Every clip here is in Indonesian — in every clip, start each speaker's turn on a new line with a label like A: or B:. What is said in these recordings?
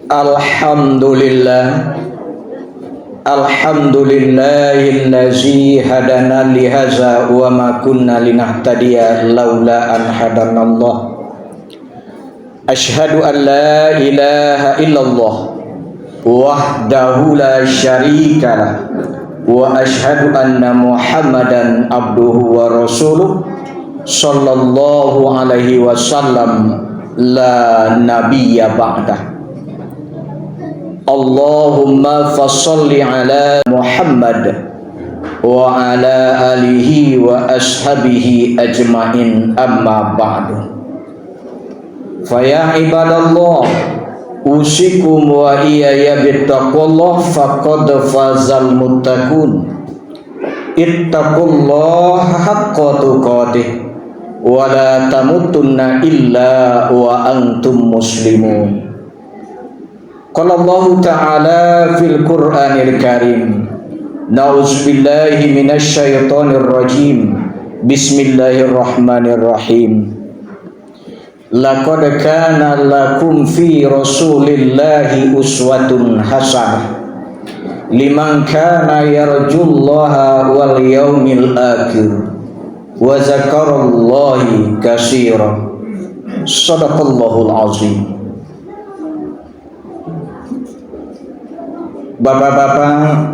A: Alhamdulillah, alhamdulillahillazi hadana lihaza wa ma kunna linahtadiya laula an hadanallah. Ashhadu an la ilaha illallah wahdahu la syarikalah wa ashhadu anna Muhammadan abduhu wa rasuluh sallallahu alaihi wasallam la nabiyya ba'dah. Allahumma fassalli ala Muhammad wa ala alihi wa ashabihi ajmain, amma ba'du. Faya ibadallah, usikum wa iyaya bittaqullah faqad fazal muttaqun. Ittaqullaha haqqa tuqatih wa la tamutunna illa wa antum muslimun. Qala Allah Ta'ala fil Qur'anil Karim, na'udzubillahi minasyaitonir rajim. Bismillahirrahmanirrahim. Laqad kana lakum fi Rasulillahi uswatun hasanah liman kana yarjullaha wal yaumil akhir wa zakarallahi katsiran. Shadaqallahul azim. Bapak-bapak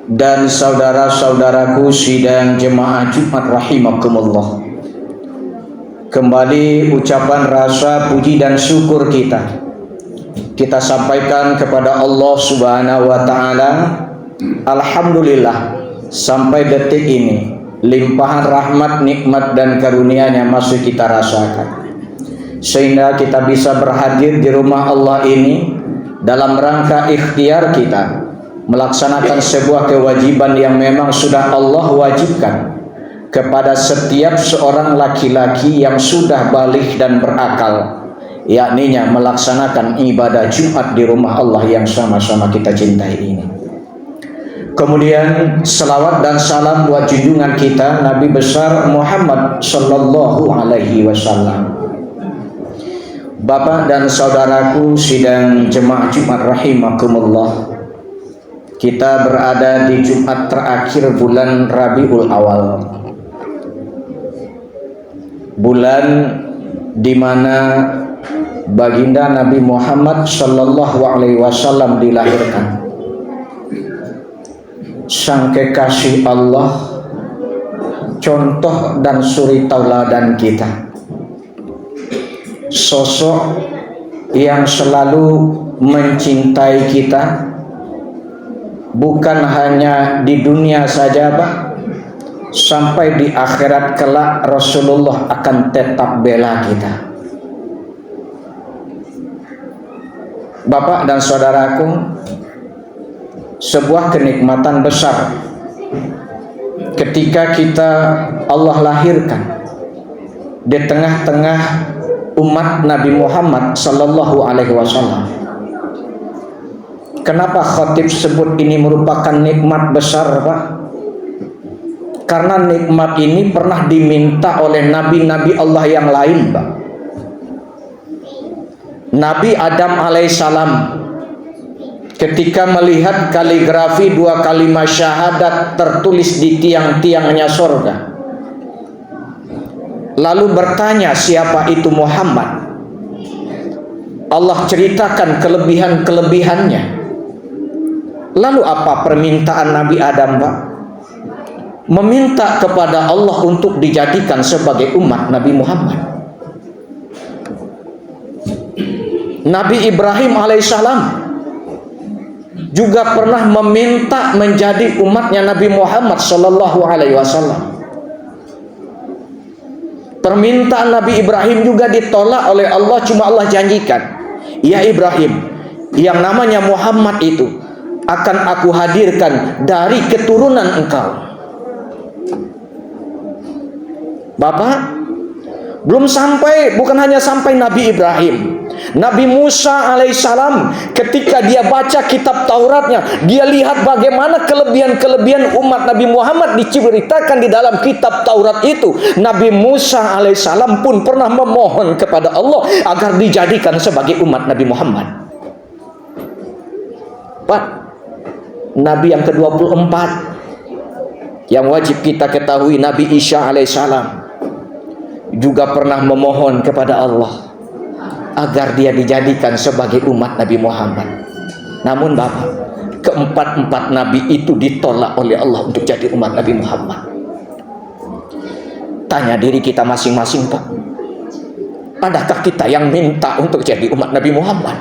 A: dan saudara-saudaraku sidang jemaah Jumat rahimakumullah, kembali ucapan rasa puji dan syukur kita sampaikan kepada Allah Subhanahu wa Ta'ala. Alhamdulillah, sampai detik ini limpahan rahmat, nikmat dan karunia-Nya masih kita rasakan, sehingga kita bisa berhadir di rumah Allah ini dalam rangka ikhtiar kita melaksanakan sebuah kewajiban yang memang sudah Allah wajibkan kepada setiap seorang laki-laki yang sudah baligh dan berakal, yakninya melaksanakan ibadah Jumat di rumah Allah yang sama-sama kita cintai ini. Kemudian selawat dan salam buat junjungan kita Nabi besar Muhammad sallallahu alaihi wasallam. Bapak dan saudaraku sidang jemaah Jumat rahimakumullah, kita berada di Jumat terakhir bulan Rabiul Awal, bulan di mana baginda Nabi Muhammad sallallahu alaihi wasallam dilahirkan. Sang kekasih Allah, contoh dan suri tauladan kita, sosok yang selalu mencintai kita, bukan hanya di dunia saja, Pak, sampai di akhirat kelak Rasulullah akan tetap bela kita. Bapak dan saudaraku, sebuah kenikmatan besar ketika kita Allah lahirkan di tengah-tengah umat Nabi Muhammad sallallahu alaihi wasallam. Kenapa khatib sebut ini merupakan nikmat besar, Pak? Karena nikmat ini pernah diminta oleh nabi-nabi Allah yang lain, Pak. Nabi Adam alaihissalam ketika melihat kaligrafi dua kalimat syahadat tertulis di tiang-tiangnya surga, lalu bertanya siapa itu Muhammad. Allah ceritakan kelebihan-kelebihannya. Lalu apa permintaan Nabi Adam, Pak? Meminta kepada Allah untuk dijadikan sebagai umat Nabi Muhammad. Nabi Ibrahim alaihissalam juga pernah meminta menjadi umatnya Nabi Muhammad sallallahu alaihi wasallam. Permintaan Nabi Ibrahim juga ditolak oleh Allah, cuma Allah janjikan, ya Ibrahim, yang namanya Muhammad itu akan aku hadirkan dari keturunan engkau. Bapak, belum sampai, bukan hanya sampai Nabi Ibrahim, Nabi Musa alaihissalam ketika dia baca kitab Tauratnya, dia lihat bagaimana kelebihan-kelebihan umat Nabi Muhammad diceritakan di dalam kitab Taurat itu. Nabi Musa alaihissalam pun pernah memohon kepada Allah agar dijadikan sebagai umat Nabi Muhammad. Pak, Nabi yang ke-24 yang wajib kita ketahui, Nabi Isa alaihissalam juga pernah memohon kepada Allah agar dia dijadikan sebagai umat Nabi Muhammad. Namun Bapak, keempat-empat Nabi itu ditolak oleh Allah untuk jadi umat Nabi Muhammad. Tanya diri kita masing-masing, Pak, adakah kita yang minta untuk jadi umat Nabi Muhammad?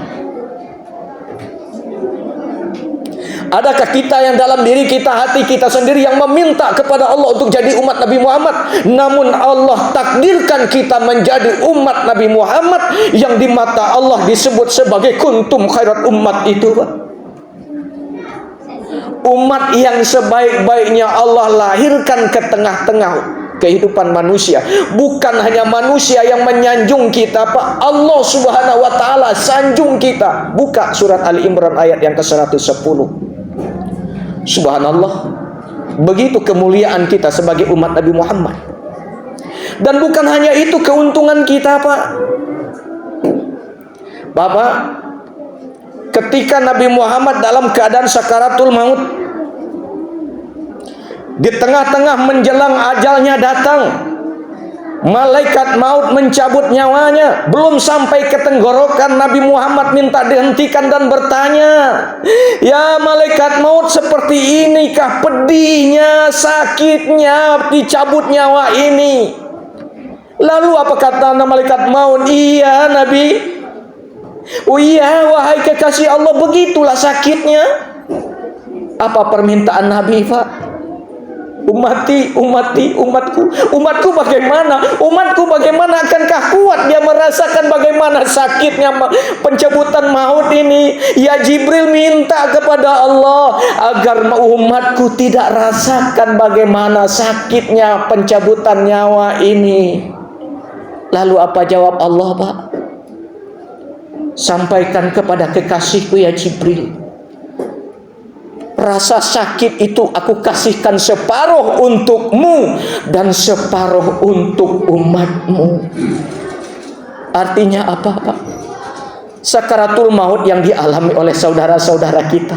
A: Adakah kita yang dalam diri kita, hati kita sendiri yang meminta kepada Allah untuk jadi umat Nabi Muhammad? Namun Allah takdirkan kita menjadi umat Nabi Muhammad yang di mata Allah disebut sebagai kuntum khairat ummat itu, Pak. Umat yang sebaik-baiknya Allah lahirkan ke tengah-tengah kehidupan manusia. Bukan hanya manusia yang menyanjung kita, Pak. Allah Subhanahu wa taala sanjung kita. Buka surat Ali Imran ayat yang ke-110. Subhanallah, begitu kemuliaan kita sebagai umat Nabi Muhammad. Dan bukan hanya itu keuntungan kita, Pak. Bapak, ketika Nabi Muhammad dalam keadaan sakaratul maut, di tengah-tengah menjelang ajalnya datang, malaikat maut mencabut nyawanya. Belum sampai ke tenggorokan, Nabi Muhammad minta dihentikan dan bertanya, "Ya malaikat maut, seperti inikah pedihnya, sakitnya dicabut nyawa ini?" Lalu apa kata malaikat maut? "Iya Nabi." "Oh iya, wahai kekasih Allah, begitulah sakitnya." Apa permintaan Nabi, Pak? Umatku bagaimana? Umatku bagaimana? Akankah kuat dia merasakan bagaimana sakitnya pencabutan maut ini? Ya Jibril minta kepada Allah agar umatku tidak rasakan bagaimana sakitnya pencabutan nyawa ini. Lalu apa jawab Allah, Pak? "Sampaikan kepada kekasihku ya Jibril, rasa sakit itu aku kasihkan separuh untukmu dan separuh untuk umatmu." Artinya apa, Pak? Sakaratul maut yang dialami oleh saudara-saudara kita,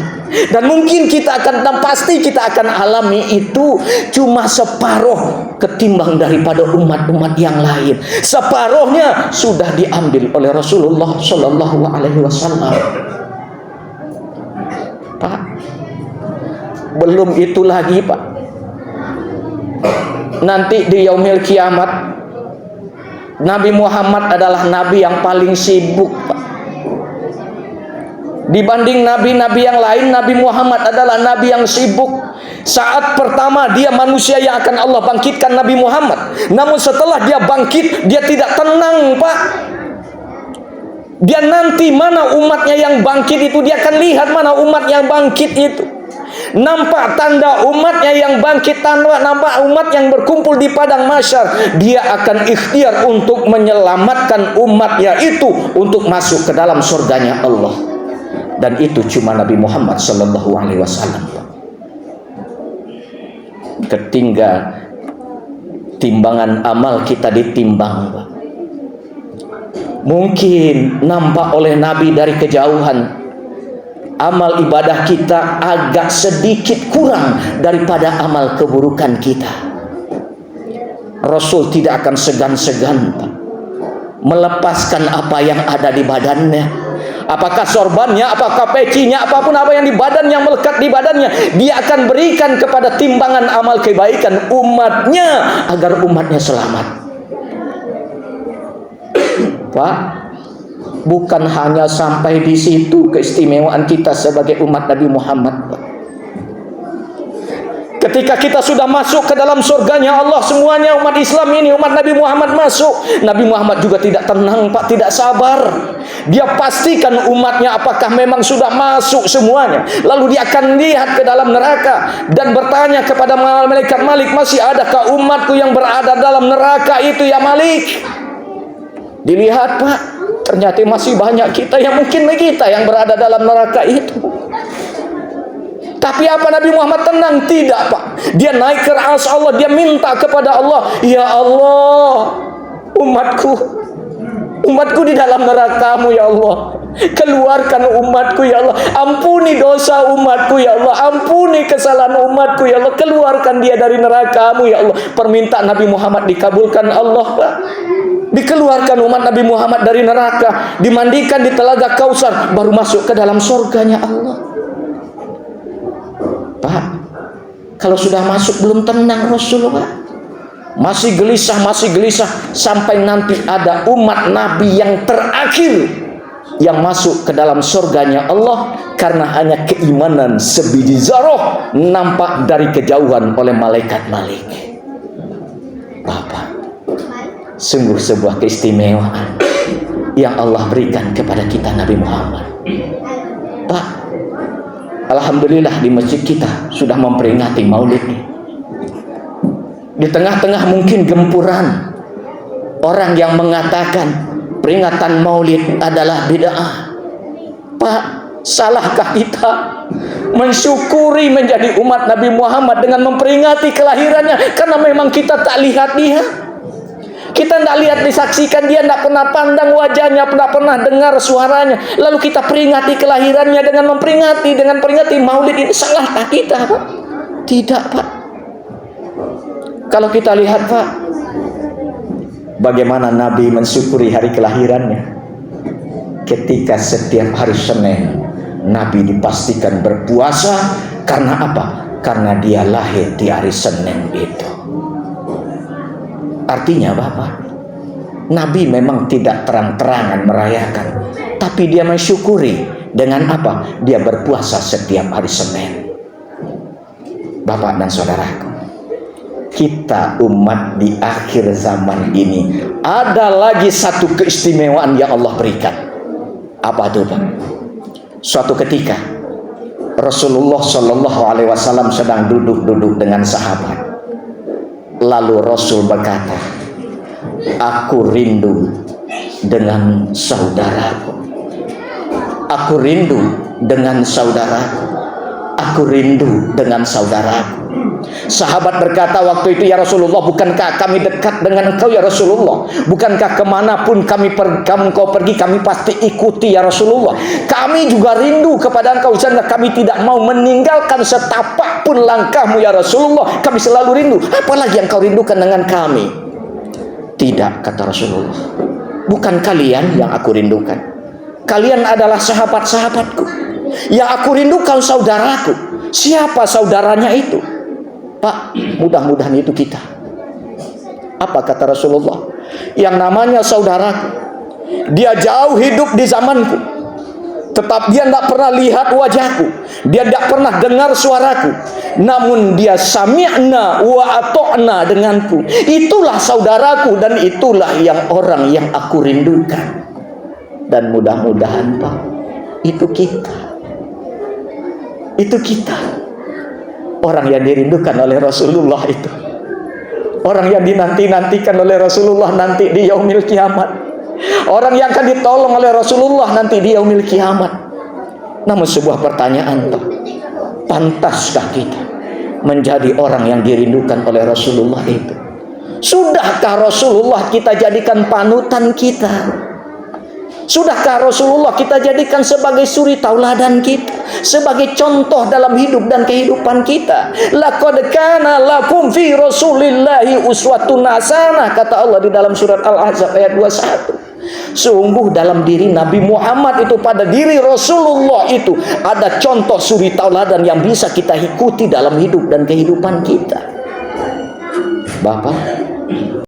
A: dan mungkin kita akan, pasti kita akan alami itu, cuma separuh ketimbang daripada umat-umat yang lain. Separuhnya sudah diambil oleh Rasulullah Shallallahu Alaihi Wasallam. Pak, belum itu lagi, Pak. Nanti di yaumil kiamat, Nabi Muhammad adalah nabi yang paling sibuk, Pak. Dibanding nabi-nabi yang lain, Nabi Muhammad adalah nabi yang sibuk. Saat pertama dia manusia yang akan Allah bangkitkan, Nabi Muhammad. Namun setelah dia bangkit, dia tidak tenang, Pak. Dia nanti mana umatnya yang bangkit itu, dia akan lihat mana umat yang bangkit itu. Nampak tanda umatnya yang bangkit, nampak umat yang berkumpul di padang mahsyar, dia akan ikhtiar untuk menyelamatkan umatnya itu untuk masuk ke dalam surganya Allah. Dan itu cuma Nabi Muhammad Sallallahu Alaihi Wasallam. Ketika timbangan amal kita ditimbang, Pak, mungkin nampak oleh Nabi dari kejauhan amal ibadah kita agak sedikit kurang daripada amal keburukan kita. Rasul tidak akan segan-segan, Pak, melepaskan apa yang ada di badannya. Apakah sorbannya, apakah pecinya, apapun apa yang di badan, yang melekat di badannya, dia akan berikan kepada timbangan amal kebaikan umatnya agar umatnya selamat. Pak, bukan hanya sampai di situ keistimewaan kita sebagai umat Nabi Muhammad, Pak. Ketika kita sudah masuk ke dalam surganya Allah, semuanya umat Islam ini, umat Nabi Muhammad masuk, Nabi Muhammad juga tidak tenang, Pak, tidak sabar. Dia pastikan umatnya apakah memang sudah masuk semuanya. Lalu dia akan lihat ke dalam neraka dan bertanya kepada malaikat Malik, "Masih adakah umatku yang berada dalam neraka itu ya Malik?" Dilihat, Pak, ternyata masih banyak kita yang mungkin kita yang berada dalam neraka itu. Tapi apa Nabi Muhammad tenang? Tidak, Pak. Dia naik ke arsy Allah, dia minta kepada Allah, "Ya Allah, umatku di dalam neraka-Mu ya Allah. Keluarkan umatku ya Allah. Ampuni dosa umatku ya Allah. Ampuni kesalahan umatku ya Allah. Keluarkan dia dari neraka-Mu ya Allah. Permintaan Nabi Muhammad dikabulkan Allah, Pak. Dikeluarkan umat Nabi Muhammad dari neraka, dimandikan di telaga Kausar, baru masuk ke dalam surganya Allah. Pak, kalau sudah masuk belum tenang Rasulullah. Masih gelisah sampai nanti ada umat Nabi yang terakhir yang masuk ke dalam surganya Allah karena hanya keimanan sebiji zarah nampak dari kejauhan oleh malaikat-malaikat. Bapak, sungguh sebuah keistimewaan yang Allah berikan kepada kita Nabi Muhammad. Pak, alhamdulillah di masjid kita sudah memperingati Maulid. Di tengah-tengah mungkin gempuran orang yang mengatakan peringatan Maulid adalah bid'ah. Pak, salahkah kita mensyukuri menjadi umat Nabi Muhammad dengan memperingati kelahirannya? Karena memang kita tak lihat dia. Kita tidak lihat, disaksikan dia, tidak pernah pandang wajahnya, tidak pernah dengar suaranya. Lalu kita peringati kelahirannya dengan peringati Maulid ini. Salahkah kita, Pak? Tidak, Pak. Kalau kita lihat, Pak, bagaimana Nabi mensyukuri hari kelahirannya. Ketika setiap hari Senin Nabi dipastikan berpuasa. Karena apa? Karena dia lahir di hari Senin itu. Artinya Bapak, Nabi memang tidak terang-terangan merayakan, tapi dia mensyukuri dengan apa? Dia berpuasa setiap hari Senin. Bapak dan saudaraku, kita umat di akhir zaman ini ada lagi satu keistimewaan yang Allah berikan. Apa itu, Pak? Suatu ketika Rasulullah Shallallahu Alaihi Wasallam sedang duduk dengan sahabat. Lalu Rasul berkata, aku rindu dengan saudaraku. Aku rindu dengan saudaraku. Aku rindu dengan saudaraku. Sahabat berkata waktu itu, ya Rasulullah, bukankah kami dekat dengan engkau ya Rasulullah? Bukankah kemanapun engkau pergi kami pasti ikuti ya Rasulullah? Kami juga rindu kepada engkau, sehingga kami tidak mau meninggalkan setapak pun langkahmu ya Rasulullah. Kami selalu rindu. Apalagi yang kau rindukan dengan kami? Tidak, kata Rasulullah. Bukan kalian yang aku rindukan. Kalian adalah sahabat-sahabatku. Yang aku rindukan saudaraku. Siapa saudaranya itu? Pak, mudah-mudahan itu kita. Apa kata Rasulullah? Yang namanya saudaraku, dia jauh hidup di zamanku, tetap dia tidak pernah lihat wajahku, dia tidak pernah dengar suaraku, namun dia sami'na wa ato'na denganku. Itulah saudaraku dan itulah yang orang yang aku rindukan. Dan mudah-mudahan Pak, itu kita. Itu kita. Orang yang dirindukan oleh Rasulullah itu. Orang yang dinanti-nantikan oleh Rasulullah nanti di yaumil kiamat. Orang yang akan ditolong oleh Rasulullah nanti di yaumil kiamat. Namun sebuah pertanyaan, Pak, pantaskah kita menjadi orang yang dirindukan oleh Rasulullah itu? Sudahkah Rasulullah kita jadikan panutan kita? Sudahkah Rasulullah kita jadikan sebagai suri tauladan kita, sebagai contoh dalam hidup dan kehidupan kita? Laqad kana lakum fi Rasulillahi uswatun hasanah, kata Allah di dalam surat Al-Ahzab ayat 21. Sungguh dalam diri Nabi Muhammad itu, pada diri Rasulullah itu ada contoh suri tauladan yang bisa kita ikuti dalam hidup dan kehidupan kita. Bapak,